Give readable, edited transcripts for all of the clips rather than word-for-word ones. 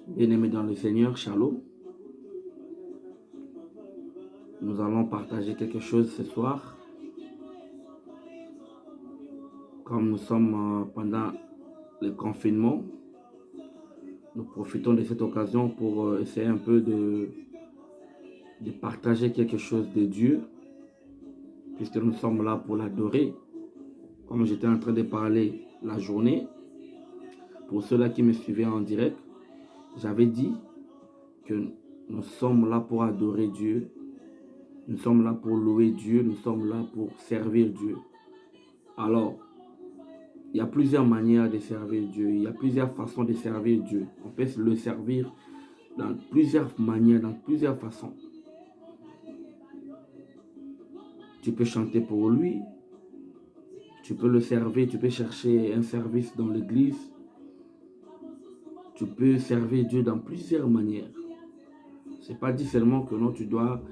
Bien-aimés dans le Seigneur, Shalom. Nous allons partager quelque chose ce soir. Comme nous sommes pendant le confinement, nous profitons de cette occasion pour essayer un peu de partager quelque chose de Dieu, puisque nous sommes là pour l'adorer. Comme j'étais en train de parler la journée, pour ceux-là qui me suivaient en direct, j'avais dit que nous sommes là pour adorer Dieu. Nous sommes là pour louer Dieu, nous sommes là pour servir Dieu. Alors, il y a plusieurs manières de servir Dieu, il y a plusieurs façons de servir Dieu. On peut le servir dans plusieurs manières, dans plusieurs façons. Tu peux chanter pour lui, tu peux le servir, tu peux chercher un service dans l'église. Tu peux servir Dieu dans plusieurs manières. Ce n'est pas dit seulement que non, tu dois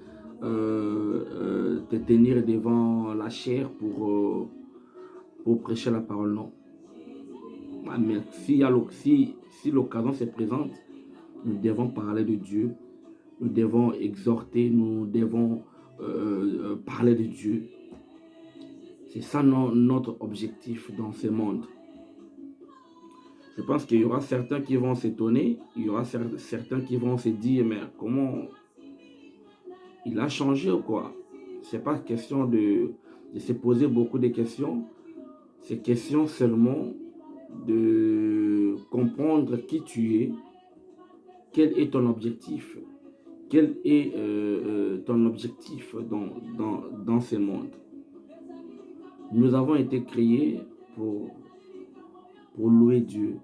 te tenir devant la chair pour prêcher la parole, non. Mais si l'occasion se présente, nous devons parler de Dieu, nous devons exhorter, nous devons parler de Dieu. C'est ça notre objectif dans ce monde. Je pense qu'il y aura certains qui vont s'étonner, il y aura certains qui vont se dire, mais comment il a changé ou quoi? Ce n'est pas question de se poser beaucoup de questions, c'est question seulement de comprendre qui tu es, quel est ton objectif, quel est ton objectif dans ce monde. Nous avons été créés pour louer Dieu,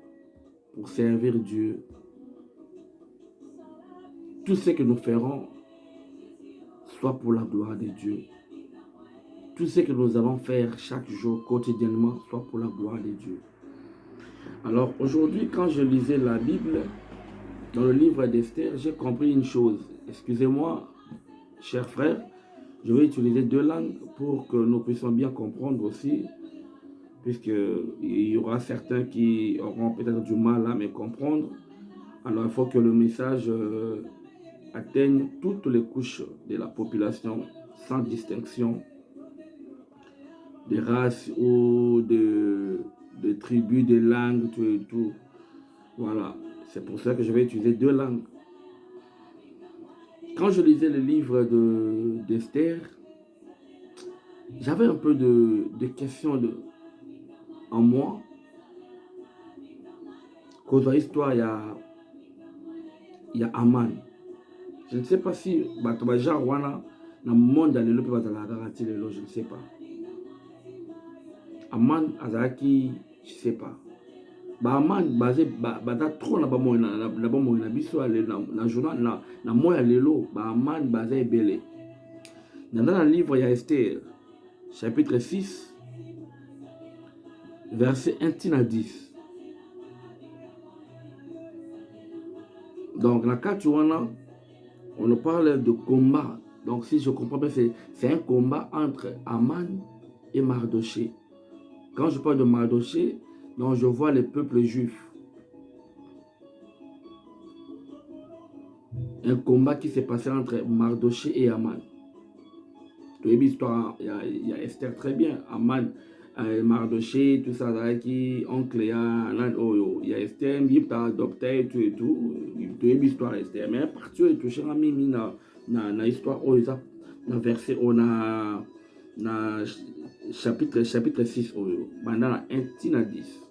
pour servir Dieu. Tout ce que nous ferons soit pour la gloire de Dieu. Tout ce que nous allons faire chaque jour, quotidiennement, soit pour la gloire de Dieu. Alors aujourd'hui, quand je lisais la Bible, dans le livre d'Esther, j'ai compris une chose. Excusez-moi, chers frères, je vais utiliser deux langues pour que nous puissions bien comprendre aussi, puisqu'il y aura certains qui auront peut-être du mal à me comprendre. Alors il faut que le message atteigne toutes les couches de la population, sans distinction de race ou de tribus, de langues, tout. Voilà, c'est pour ça que je vais utiliser deux langues. Quand je lisais le livre d'Esther, j'avais un peu de questions en moi. Cause de l'histoire, il y a Aman. Je ne sais pas si dans le monde je ne sais pas. Aman Azaki, je ne sais pas. Aman basé trop na biso na journal na moya lelo Aman basé belé. Dans le livre il y a Esther chapitre 6 verset 1 à 10. Donc la carte on nous parle de combat. Donc si je comprends bien, c'est un combat entre Aman et Mardoché. Quand je parle de Mardoché, donc je vois le peuple juif. Un combat qui s'est passé entre Mardoché et Aman. Il y a Esther très bien. Aman, Mardoché, tout ça, qui oncle, il y a Esther, il a adopté et tout. Il y a une histoire Esther. Mais partout, il touche à mimi dans l'histoire, dans verset, on a chapitre 6, pendant la 1 à 10.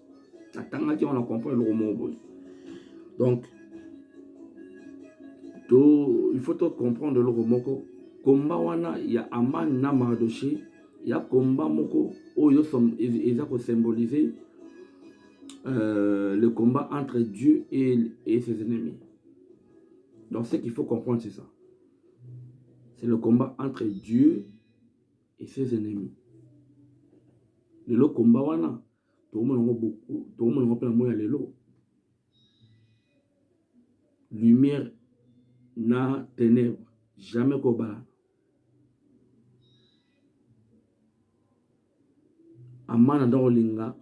On a compris le roman. Donc, il faut comprendre le roman. Combat wana il y a Aman na Mardoché, il y a combat moko ils ont symbolisé le combat entre Dieu et ses ennemis. Donc ce qu'il faut comprendre c'est ça. C'est le combat entre Dieu et ses ennemis. Le combat wana tout le monde a beaucoup lelo. Lumière na ténèbres jamais kobala. Amana dans linga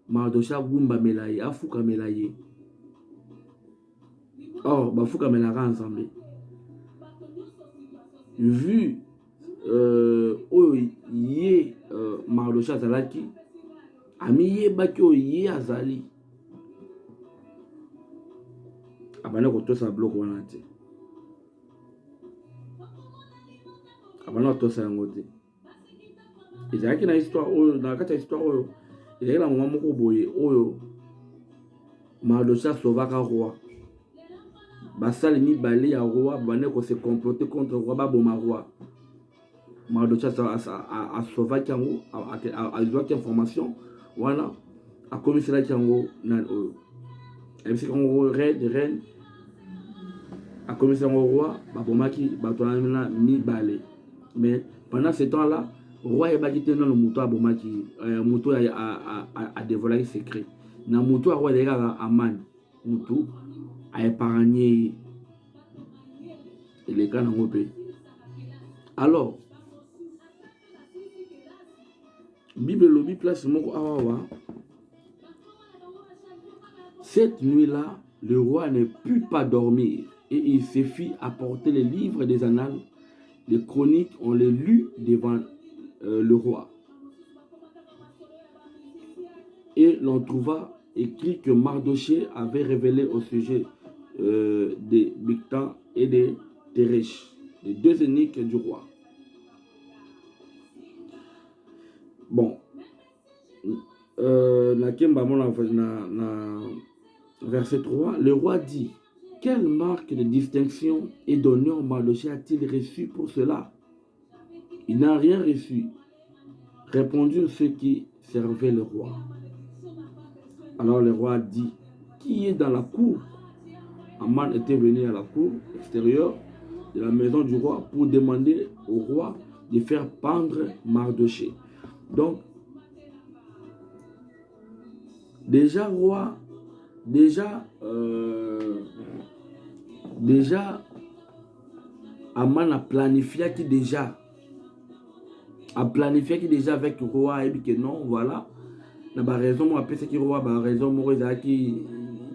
Mardoché gumba melaye afuka melaye. Or, il faut qu'on mette ensemble. Vu yé Mardoché azalaki, ami yé baki yé azali. Abana kotosa bloc wana te. Abana kotosa yango te. Ezalaki na histoire oyo, na kati ya histoire oyo, ezalaki na moment moko boye oyo Mardoché asovaka roi. Basali mibale ya roi bane ko se comploter contre roi baboma roi. Mardoché asovaki yango, azwaki information wana akomiselaki yango na oyo. Ebisi kango reine akomiselaki yango roi babomaki bato na mibale. Mais pendant ce temps-là, roi ebaki te nano muto abomaki muto a dévoilé secret. Na muto a roi derrière Aman, muto a épargné les gars nango pe. Alors, Bible lobby place moko awawa. Cette nuit-là, le roi ne put pas dormir et il se fit apporter les livres des annales. Les chroniques, on les lut devant le roi. Et l'on trouva écrit que Mardoché avait révélé au sujet des Bigtan et des Teresh, les deux eunuques du roi. Bon, verset 3, le roi dit: quelle marque de distinction et d'honneur Mardoché a-t-il reçu pour cela? Il n'a rien reçu, répondirent ceux qui servaient le roi. Alors le roi dit: qui est dans la cour? Aman était venu à la cour extérieure de la maison du roi pour demander au roi de faire pendre Mardoché. Donc, déjà roi, déjà Aman a planifié qui déjà avec le roi et que non, voilà. Na ba raison moi après qui roi ba raison moi qui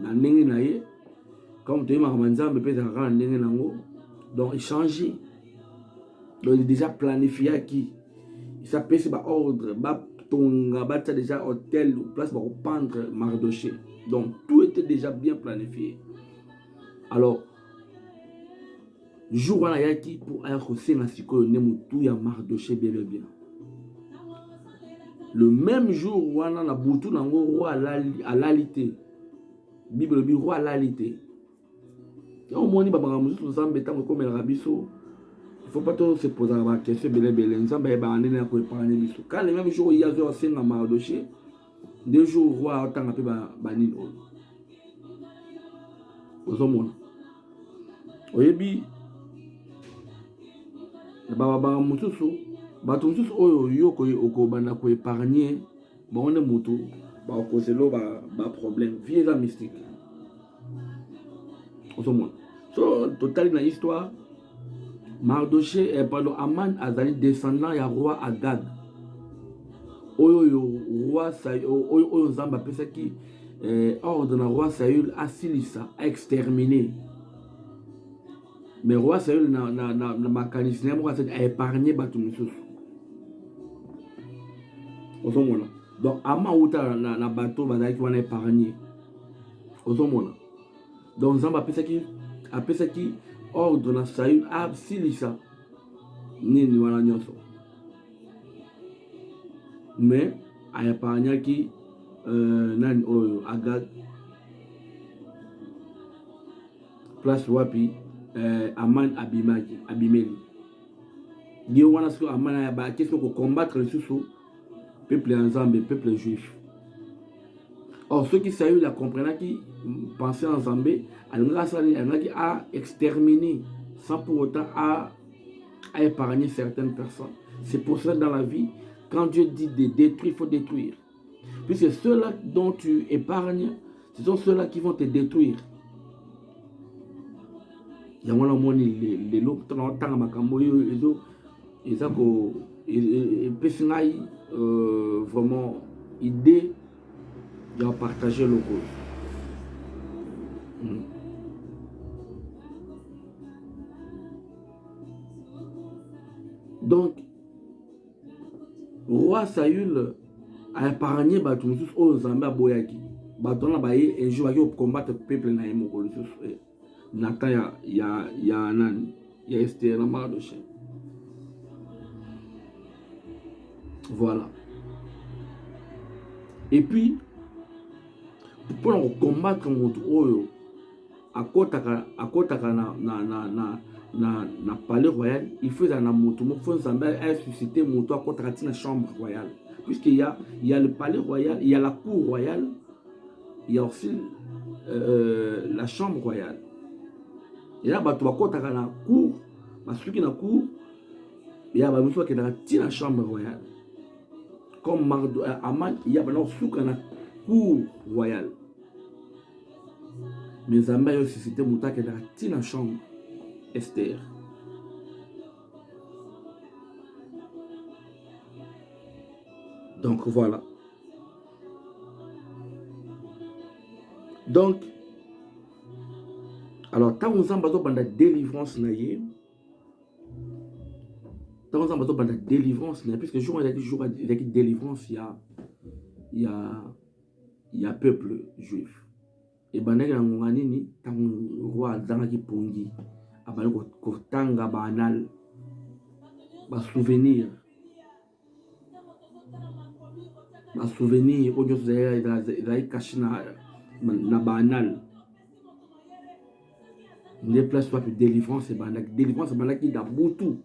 na ndenge na ye comme tu es mamanzambe peut être na ndenge nango, donc il change, donc il est déjà planifié qui il s'appelle c'est ba ordre ba tonga ba déjà hôtel ou place pour pendre Mardoché, donc tout était déjà bien planifié. Alors jour wana yaki pour aller kosenga sikoyo ne mutu ya Mardoché bien. Le même jour, wana na butu nango roi à l'alité. Bible dit roi à l'alité. On moni ba banga musu nzambe tango comme el rabiso. Il faut pas trop se poser la question belé nzambe ba ndene na ko épargner biso. Quand le même jour il y a zo senga Mardoché, deux jours roi tanga pe ba nini o. Ozomona. Oyebi ba banga musu bato mosusu oyo yo okobanda ko épargner bonne moto ba kozelo ba problème vie eza mystique osomona. So total na histoire Mardoché pardon Aman azali descendant ya roi Agag oyo roi oyo Nzambe apesaki ordre na roi Saül asilisa a exterminer. Mais roi Saül na makanisi na moko a épargné bato mosusu. Donc Ama outa na bateau bazaki wana épargné. Ozomona. Donc Nzambe apesaki ordre na Saül asilisa nini wana nyonso. Mais a épargnaki nani oyo Agag place wapi Aman abimeli. Dieu wana so Aman ba question ko combattre le sous peuple ensemble, peuple juif. Or, ceux qui savaient la comprenaient, qui pensaient ensemble, à exterminer sans pour autant à épargner certaines personnes. C'est pour cela dans la vie, quand Dieu dit de détruire, il faut détruire. Puisque ceux-là dont tu épargnes, ce sont ceux-là qui vont te détruire. Il y a les lots, vraiment idée de partager le cause. Donc, roi Saül a épargné bato mosusu oyo Nzambe aboyaki. Bato wana baye un jour baki combattre peuple na ye moko lisusu. Na temps ya nani? Ya Esther na Mardochée. Voilà. Et puis, pour combattre moto oyo akotaka na palais royal, il faut dans moto moko faut Nzambe a suscité moto akotaka tina chambre royale. Puisqu'il y a le palais royal, il y a la cour royale, il y a aussi la chambre royale. Et là, tu vas côté dans la cour, parce que dans la cour, il y a la chambre royale. Comme Aman, il y a la cour royale. Mais Zamba a aussi cité Mouta qui est dans la chambre Esther. Donc voilà. Donc, alors, tant qu'on a besoin de délivrance, puisque jour il y a délivrance, il y a peuple juif. Et bandaki na ngonganini tant roi azangaki pongi abali kotanga banal ba souvenir oyo zai kashina na banal. Ne place pas délivrance et bandaki da butu.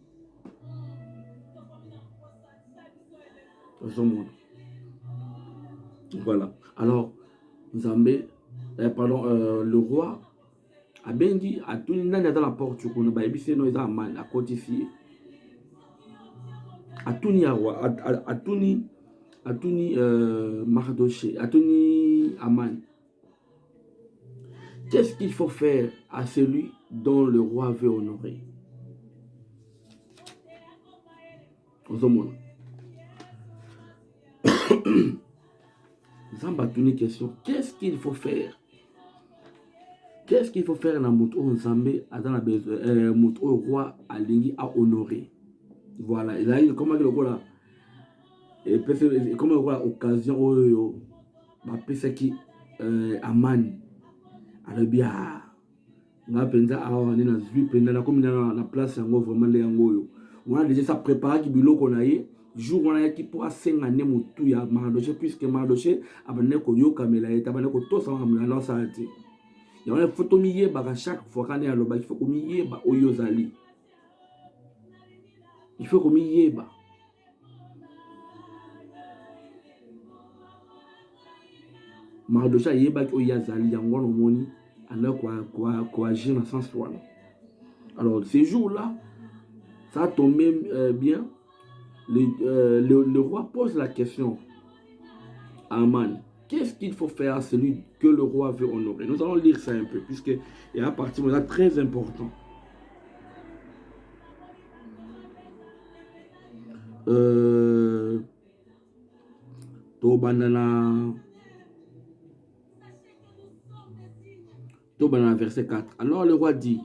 Voilà. Alors, Nzambe, le roi a bien dit à tout le monde dans la porte, à codifier. À tout ni roi, à tout ni Mardochée, à tout ni Aman. Qu'est-ce qu'il faut faire à celui dont le roi veut honorer? Zambatuni question. Qu'est-ce qu'il faut faire? Qu'est-ce qu'il faut faire dans Mouto Nzambe dans Mouto roi Alingi à honorer? Voilà. Et comment le roi comme occasion qui Aman alors bien na penza awa ni na zwi penza na comme na place yango vraiment le yango yo on a déjà ça préparé ki biloko na ye jour on a ki pour asenga ne mutu ya Mardochée puisque Mardochée abane ko yo kamela ye tabane ko to sa ngamela na sa ati ya on photo miye ba chaque fois quand ya loba il faut ko miye ba oyo zali il faut ko miye ba Mardochée yeba ko ya zali yango no moni alors quoi agir dans ce sens-là. Alors, ces jours-là, ça a tombé bien. Le roi pose la question à Aman. Qu'est-ce qu'il faut faire à celui que le roi veut honorer? Nous allons lire ça un peu, puisqu'il y a un parti là très important. Tobanana. Verset 4. Alors le roi dit,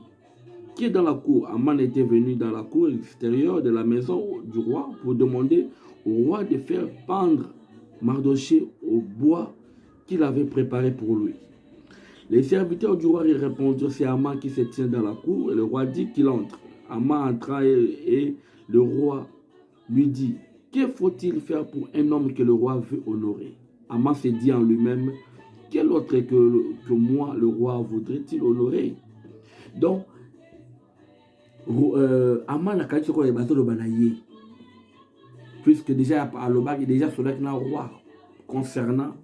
qui est dans la cour? Aman était venu dans la cour extérieure de la maison du roi pour demander au roi de faire pendre Mardochée au bois qu'il avait préparé pour lui. Les serviteurs du roi lui répondirent, c'est Aman qui se tient dans la cour. Et le roi dit qu'il entre. Aman entra et le roi lui dit, que faut-il faire pour un homme que le roi veut honorer? Aman se dit en lui-même, quel autre que moi, le roi, voudrait-il honorer? Donc, Aman a dit quoi? Puisque déjà, à l'Obag, il est déjà sur le roi concernant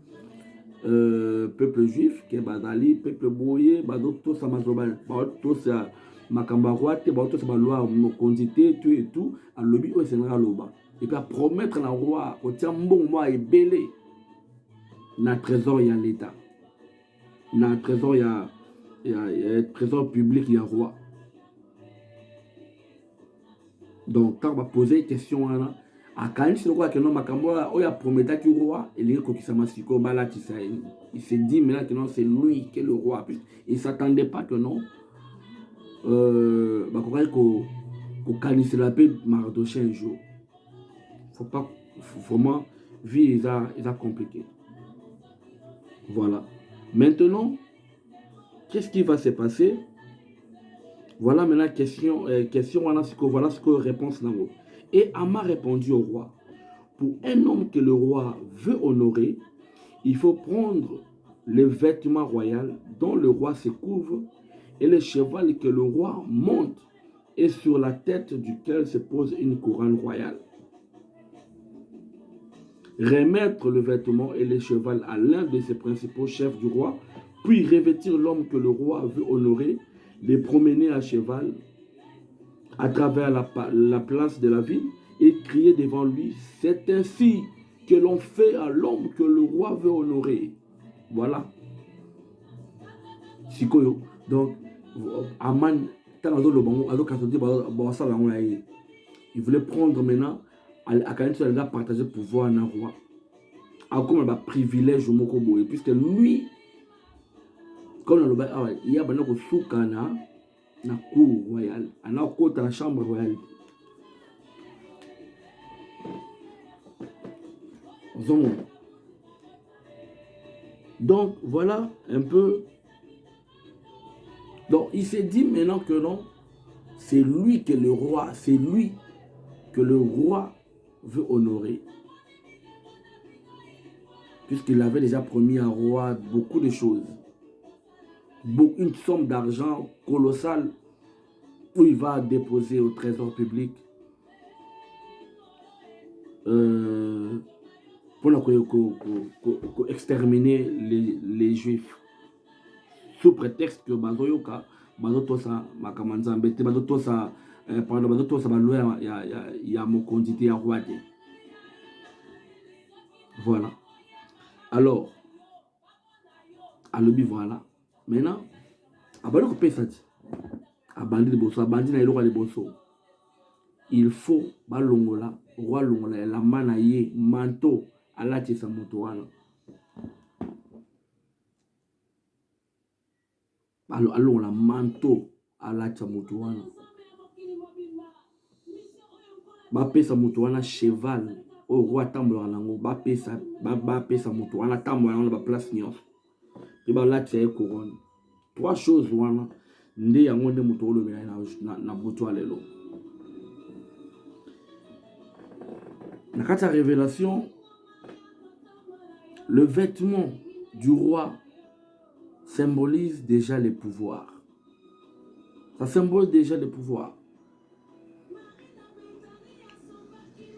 peuple juif, qui est Bazali, peuple boyé, tout ça, tout ça, Makambarouate, tout ça, loi, condité, tout et tout, à l'Obi, c'est le roi. Et puis à promettre au roi, au tient bon mois et belé. Na trésor il y a l'État. Na trésor il y a trésor public il y a roi. Donc quand on va poser une question là, à quand c'est le roi que non makambola, on a promis à qui roi et les qui ça masiko bala qui ça il se dit maintenant que non c'est lui qui est le roi. Il s'attendait pas que non. Bah Au canisse la paix, Mardoché un jour. Faut pas vraiment vivre, ils a compliqué. Voilà. Maintenant, qu'est-ce qui va se passer? Voilà maintenant question, voilà ce que réponse là. Et Ama répondu au roi. Pour un homme que le roi veut honorer, il faut prendre le vêtement royal dont le roi se couvre et le cheval que le roi monte et sur la tête duquel se pose une couronne royale. Remettre le vêtement et le cheval à l'un de ses principaux chefs du roi, puis revêtir l'homme que le roi veut honorer, les promener à cheval à travers la place de la ville et crier devant lui, c'est ainsi que l'on fait à l'homme que le roi veut honorer. Voilà. Sikoyo. Donc, Aman, il voulait prendre maintenant, à partager le pouvoir à un roi. Comme un privilège au Mokobo. Puisque lui, comme il y a un soukana na cour royale, na côté la chambre royale. Donc voilà un peu. Donc il s'est dit maintenant que non, c'est lui que le roi, c'est lui que le roi veut honorer. Puisqu'il avait déjà promis au roi beaucoup de choses. Une somme d'argent colossale où il va déposer au trésor public pour exterminer les Juifs. Sous prétexte que Bazoyoka, Bazotosa, Makamanzambete, Bazotosa, pendant Bazotosa, il y a mon condité à roi. Voilà. Alors, à l'objet, voilà. Maintenant, à Baloko Pesati, à Bandi de Bosso, à Bandi na Elora de Bosso, il faut, Balongola, roi Longola, la manaye, manteau, à la Tessa Motoana. Alors la manteau à la Tchamoutouana. Bapé sa moutouana cheval au roi Tambola Lango. Bapé sa moutouana Tambola la place Nyos. Et bah là tu couronne. Trois choses wana. Nde ya ngonde moutouolo na moutouala lelo. Dans la révélation, le vêtement du roi symbolise déjà les pouvoirs. Ça symbolise déjà les pouvoirs.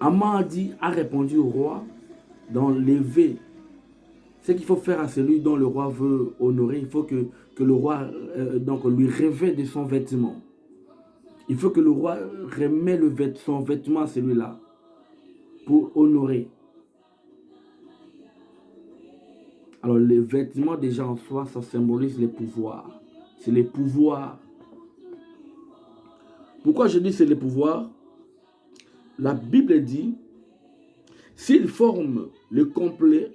Aman a répondu au roi d'enlever ce qu'il faut faire à celui dont le roi veut honorer. Il faut que le roi donc lui revête de son vêtement. Il faut que le roi remette son vêtement à celui-là pour honorer. Alors les vêtements déjà en soi, ça symbolise les pouvoirs. C'est les pouvoirs. Pourquoi je dis c'est les pouvoirs? La Bible dit, s'ils forment le complot,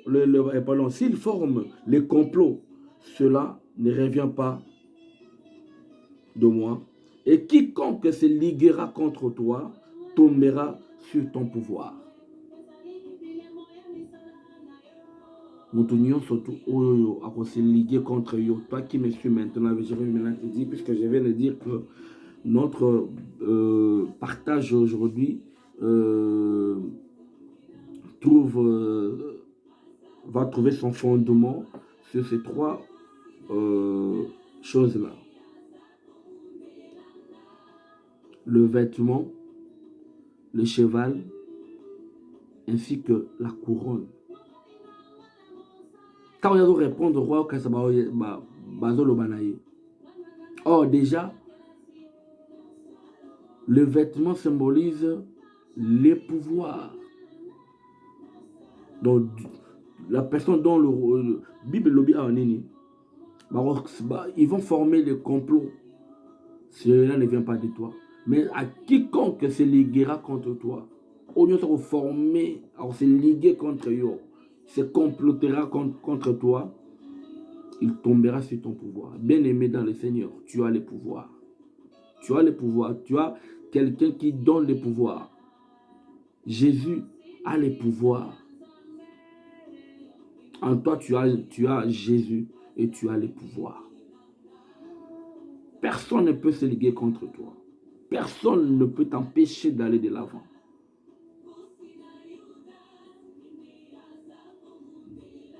cela ne revient pas de moi. Et quiconque se liguera contre toi tombera sur ton pouvoir. Montounion surtout à se liguer contre yo. Toi qui me suis maintenant, je vais maintenant te dire, puisque je viens de dire que notre partage aujourd'hui va trouver son fondement sur ces trois choses-là. Le vêtement, le cheval, ainsi que la couronne. Quand on a dû répondre au roi, or déjà, le vêtement symbolise les pouvoirs. Donc, la personne dont le Bible lobby a ils vont former le complot. Cela ne vient pas de toi. Mais à quiconque se liguera contre toi, on va se former, se liguer contre eux, se complotera contre toi, il tombera sur ton pouvoir. Bien-aimé dans le Seigneur, tu as le pouvoir. Tu as le pouvoir. quelqu'un qui donne les pouvoirs. Jésus a les pouvoirs. En toi, tu as Jésus et tu as les pouvoirs. Personne ne peut se liguer contre toi. Personne ne peut t'empêcher d'aller de l'avant.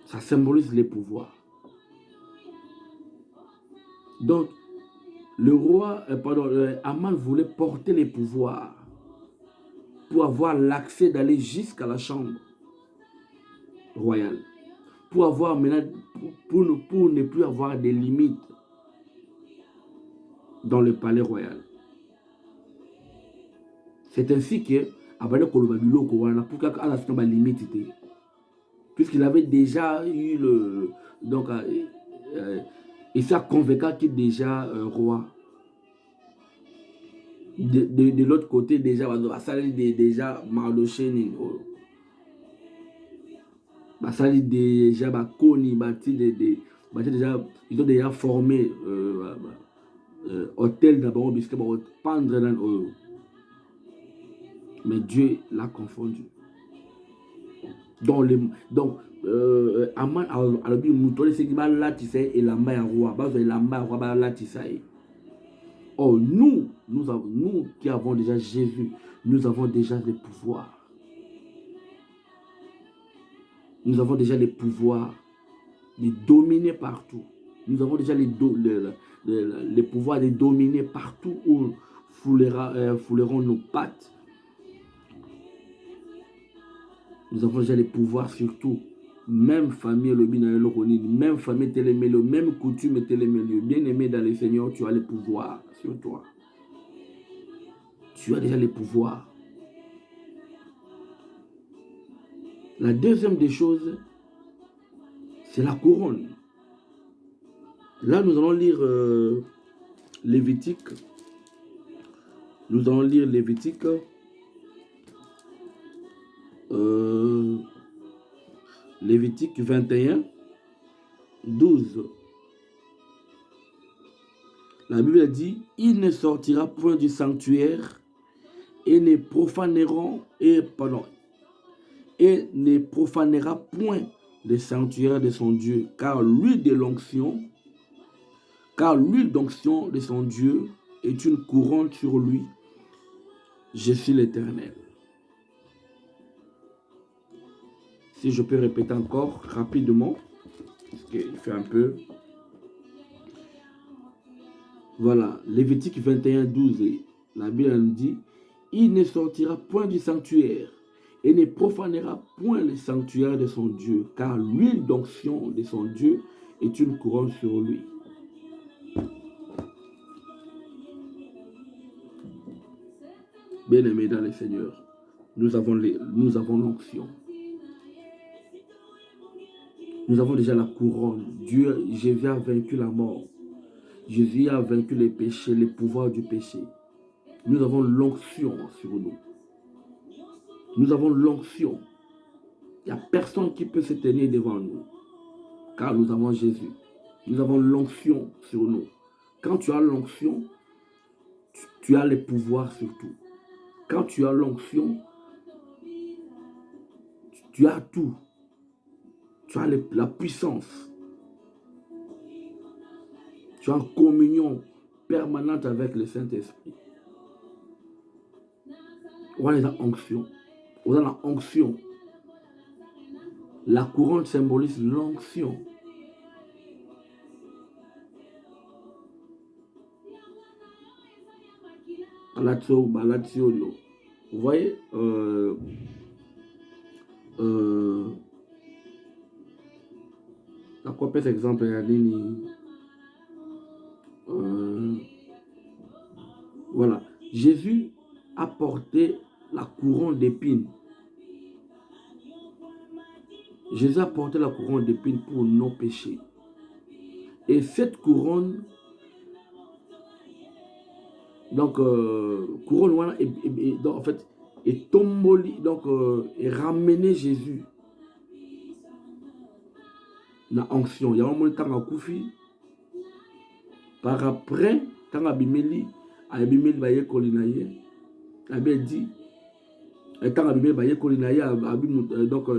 Ça symbolise les pouvoirs. Donc, le roi, Aman voulait porter les pouvoirs pour avoir l'accès d'aller jusqu'à la chambre royale. Pour avoir maintenant, pour ne plus avoir des limites dans le palais royal. C'est ainsi que, puisqu'il avait déjà eu le... Donc, il s'est convaincu qu'il est déjà roi. De l'autre côté, déjà, déjà Mardoché, déjà Koni, ils ont déjà formé hôtel d'abord, puisque pendre dans mais Dieu l'a confondu. Donc Aman a dit mouton c'est qui va là tu sais et la main roi là tu sais. Oh nous qui avons déjà Jésus, nous avons déjà le pouvoir. Nous avons déjà le pouvoir de dominer partout. Nous avons déjà le pouvoir de dominer partout où fouleront nos pattes. Nous avons déjà le pouvoir surtout. Même famille, même famille, même coutume, bien aimé dans le Seigneur, tu as le pouvoir sur toi. Tu as déjà le pouvoir. La deuxième des choses, c'est la couronne. Là, nous allons lire Lévitique. Nous allons lire Lévitique. Lévitique 21, 12. La Bible dit, il ne sortira point du sanctuaire et ne profanera point le sanctuaire de son Dieu, car l'huile d'onction de son Dieu est une couronne sur lui. Je suis l'Éternel. Si je peux répéter encore rapidement, parce qu'il fait un peu. Voilà, Lévitique 21, 12, la Bible nous dit, il ne sortira point du sanctuaire et ne profanera point le sanctuaire de son Dieu, car l'huile d'onction de son Dieu est une couronne sur lui. Bien-aimés dans le Seigneur, nous avons l'onction. Nous avons déjà la couronne. Jésus a vaincu la mort. Jésus a vaincu les péchés, les pouvoirs du péché. Nous avons l'onction sur nous. Nous avons l'onction. Il n'y a personne qui peut se tenir devant nous. Car nous avons Jésus. Nous avons l'onction sur nous. Quand tu as l'onction, tu as les pouvoirs surtout. Quand tu as l'onction, tu as tout. Tu as la puissance. Tu es en communion permanente avec le Saint-Esprit. On a la onction. On a la onction. La couronne symbolise l'onction. Vous voyez, à quoi peut exemple voilà, Jésus a porté la couronne d'épines. Jésus a porté la couronne d'épines pour nos péchés. Et cette couronne, donc couronne donc, en fait, est tomboli, donc est ramené Jésus. La onction. Il y a un moment quand on koufi. Par après, quand Abimeli baye kolinaye, La Bible dit, quand la Bible dit, donc,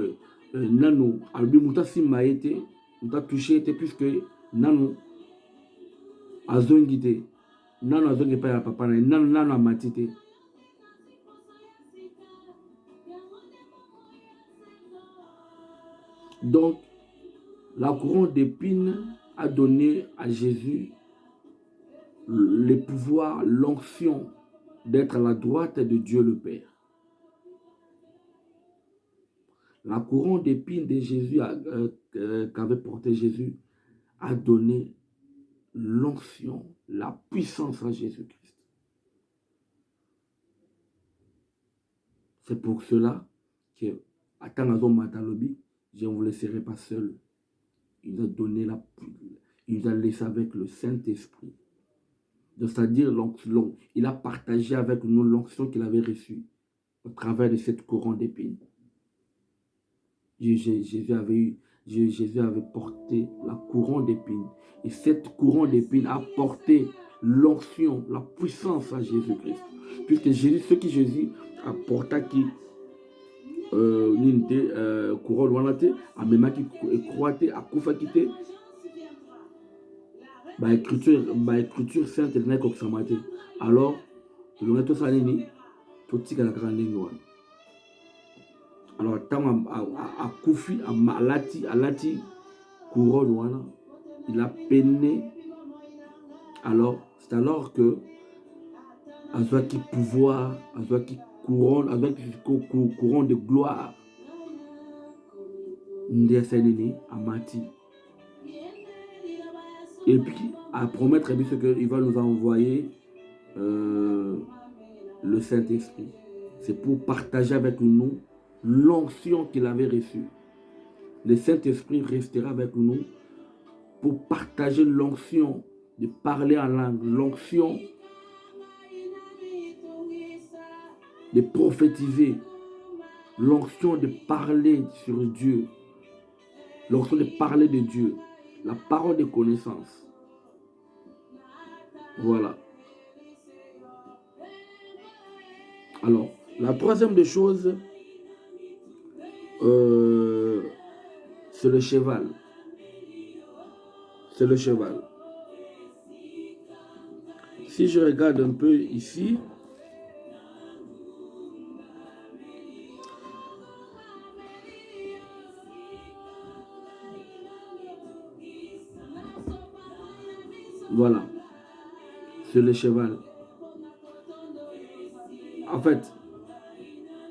nano, la Bible si maïté, muta touché était puisque nano, azongité, nano azongé pas ya papa, nano amatité. Donc, la couronne d'épines a donné à Jésus le pouvoir, l'onction d'être à la droite de Dieu le Père. La couronne d'épines de Jésus qu'avait porté Jésus a donné l'onction, la puissance à Jésus-Christ. C'est pour cela que, à Tanazon Matalobi, je ne vous laisserai pas seul. Il nous a donné il nous a laissé avec le Saint-Esprit. C'est-à-dire, il a partagé avec nous l'onction qu'il avait reçue au travers de cette couronne d'épines. Jésus avait porté la couronne d'épines. Et cette couronne d'épines a porté l'onction, la puissance à Jésus-Christ. Puisque Jésus, ce que Jésus a porté, qui couronne wanate, a même qui croate, a koufa kite, écriture sainte n'est qu'au samate. Alors, le retour sanini, tout ce qu'il a grandi. Alors, tant à Koufi, à Lati, couronne, voilà, il a peiné. Alors, c'est alors que, avec qui pouvoir, avec qui couronne, avec couronne de gloire, Ndessénéné, à Mati. Et puis, à promettre qu'il va nous envoyer le Saint-Esprit. C'est pour partager avec nous l'onction qu'il avait reçue. Le Saint-Esprit restera avec nous pour partager l'onction de parler en langue, l'onction de prophétiser, l'onction de parler sur Dieu, l'onction de parler de Dieu, la parole de connaissance. Voilà. Alors, la troisième des choses, c'est le cheval. C'est le cheval. Si je regarde un peu ici, voilà, c'est le cheval. En fait,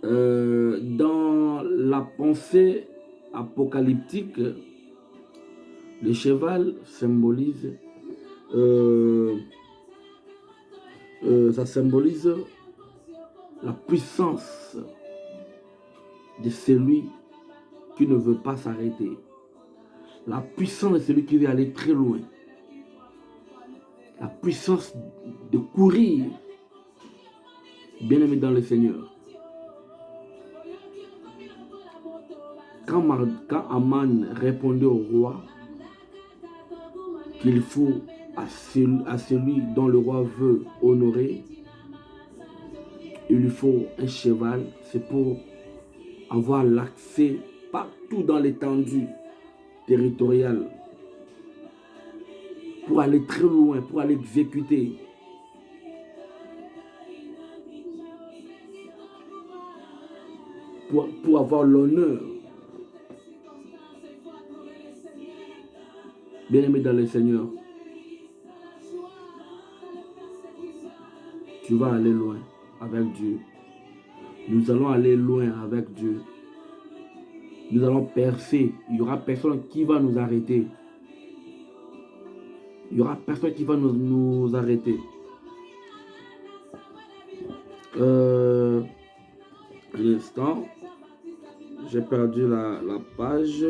dans la pensée apocalyptique, le cheval symbolise, ça symbolise la puissance de celui qui ne veut pas s'arrêter. La puissance de celui qui veut aller très loin. La puissance de courir, bien aimé dans le Seigneur. Quand Aman répondait au roi qu'il faut à celui dont le roi veut honorer, il lui faut un cheval, c'est pour avoir l'accès partout dans l'étendue territoriale, pour aller très loin, pour aller exécuter. Pour avoir l'honneur. Bien-aimé dans le Seigneur, tu vas aller loin avec Dieu. Nous allons aller loin avec Dieu. Nous allons percer. Il n'y aura personne qui va nous arrêter. Il n'y aura personne qui va nous arrêter. Un instant. J'ai perdu la page.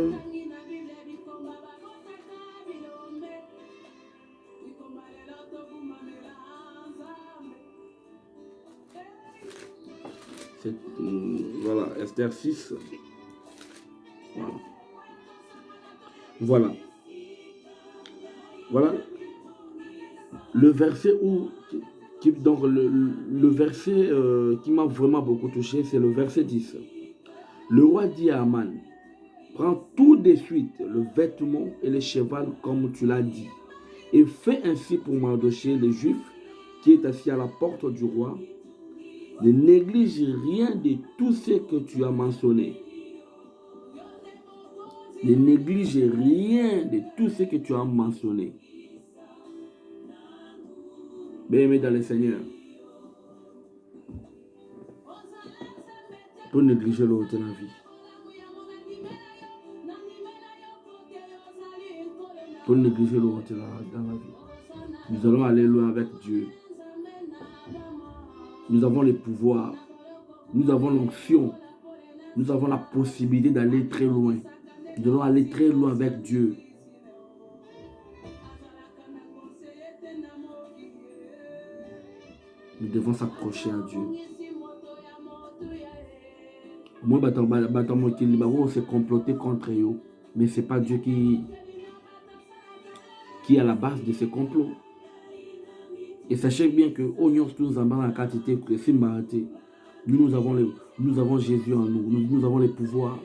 Voilà, Esther 6. Voilà. Voilà le verset où Donc le verset qui m'a vraiment beaucoup touché, c'est le verset 10. Le roi dit à Aman, prends tout de suite le vêtement et le cheval comme tu l'as dit, et fais ainsi pour Mardochée, le juif, qui est assis à la porte du roi. Ne néglige rien de tout ce que tu as mentionné. Ne néglige rien de tout ce que tu as mentionné. Bien-aimé dans le Seigneur, pour négliger le haut de la vie. Pour négliger le haut dans la vie. Nous allons aller loin avec Dieu. Nous avons les pouvoirs. Nous avons l'onction. Nous avons la possibilité d'aller très loin. Nous allons aller très loin avec Dieu. Nous devons s'accrocher à Dieu. Moi, on s'est comploté contre eux. Mais ce n'est pas Dieu qui est à la base de ce complot. Et sachez bien que nous avons Jésus en nous. Nous avons les pouvoirs.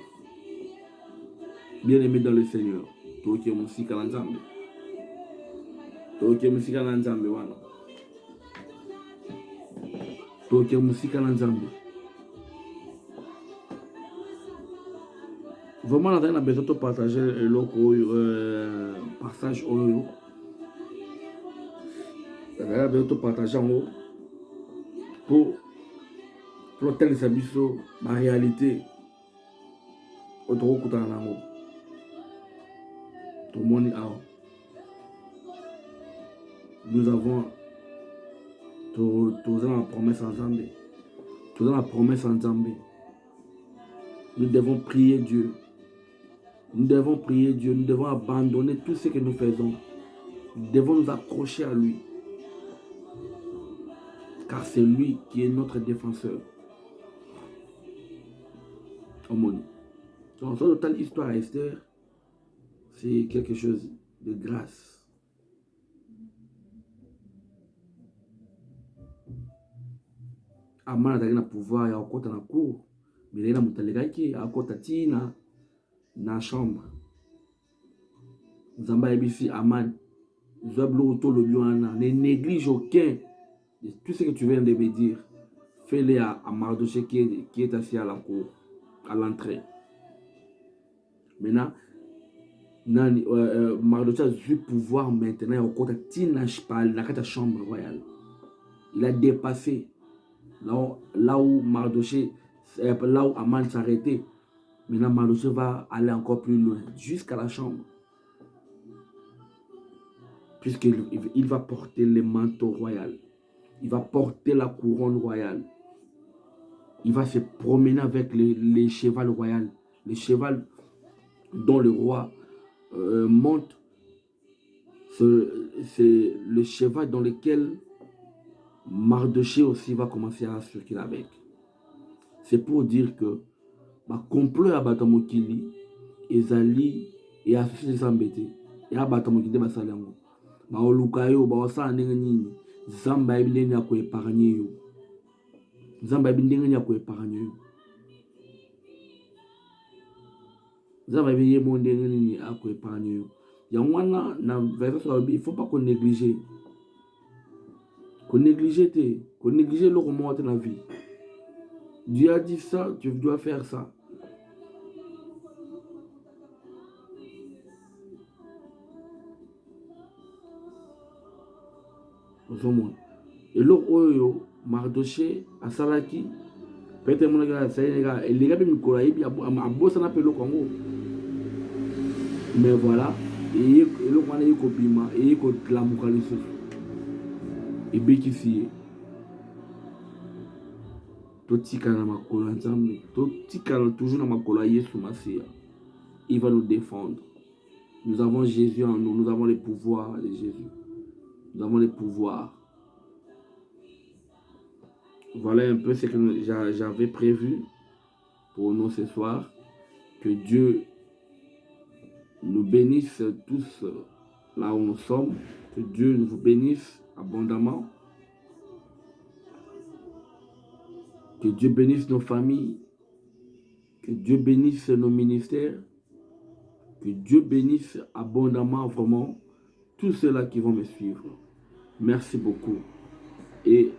Bien aimé dans le Seigneur. Vraiment, on a besoin de partager le passage. On a besoin de partager en haut pour protéger sa biso, ma réalité. Au droit que dans l'angle. Tout le monde est out. Nous avons tous la promesse en Zambie. Tous la promesse en Zambie. Nous devons prier Dieu. Nous devons prier Dieu. Nous devons abandonner tout ce que nous faisons. Nous devons nous accrocher à lui. Car c'est lui qui est notre défenseur. Donc, cette totale histoire à Esther, c'est quelque chose de grâce. Amana a pouvoir ya okota na cour, mais il a mutalekaki akota tina na chambre. Zamba ebisi Aman, Zoblo to le biwana, ne néglige aucun de tout ce que tu viens de me dire. Fais-le à Mardochée qui est assis à la cour, à l'entrée. Maintenant, Mardochée a eu pouvoir maintenant okota tina na kata chambre royale. Il a dépassé là où Mardochée, là où Aman s'arrêtait. Maintenant, Mardochée va aller encore plus loin, jusqu'à la chambre. Puisqu'il va porter le manteau royal. Il va porter la couronne royale. Il va se promener avec les chevals royaux. Les chevals dont le roi monte. C'est le cheval dans lequel Mardochée aussi va commencer à circuler avec. C'est pour dire que ma complot à Batamokili, Ezali et associé s'embêter. Et à Batamokili, Basalango. Ma olukayo, Bawasa Nengani, Zamba Ebindeni à quoi épargner. Zamba Ebindeni à quoi épargner. Zamba Ebindeni à quoi épargner. Il y a il ne faut pas qu'on néglige. Qu'on néglige le roman de la vie. Dieu a dit ça, tu dois faire ça. Et l'autre, Mardochée, à Salaki, peut-être mon gars, les gars, ils me Congo. Mais voilà, et l'autre, on a eu copima, et il y a la moukalissou. Et béquissi. Tout tika ma kola nzambe, tout tika toujours na ma kola Yesu Masia. Il va nous défendre. Nous avons Jésus en nous, nous avons les pouvoirs de Jésus. Nous avons les pouvoirs. Voilà un peu ce que j'avais prévu pour nous ce soir. Que Dieu nous bénisse tous là où nous sommes. Que Dieu vous bénisse abondamment. Que Dieu bénisse nos familles. Que Dieu bénisse nos ministères. Que Dieu bénisse abondamment vraiment tous ceux-là qui vont me suivre. Merci beaucoup. Et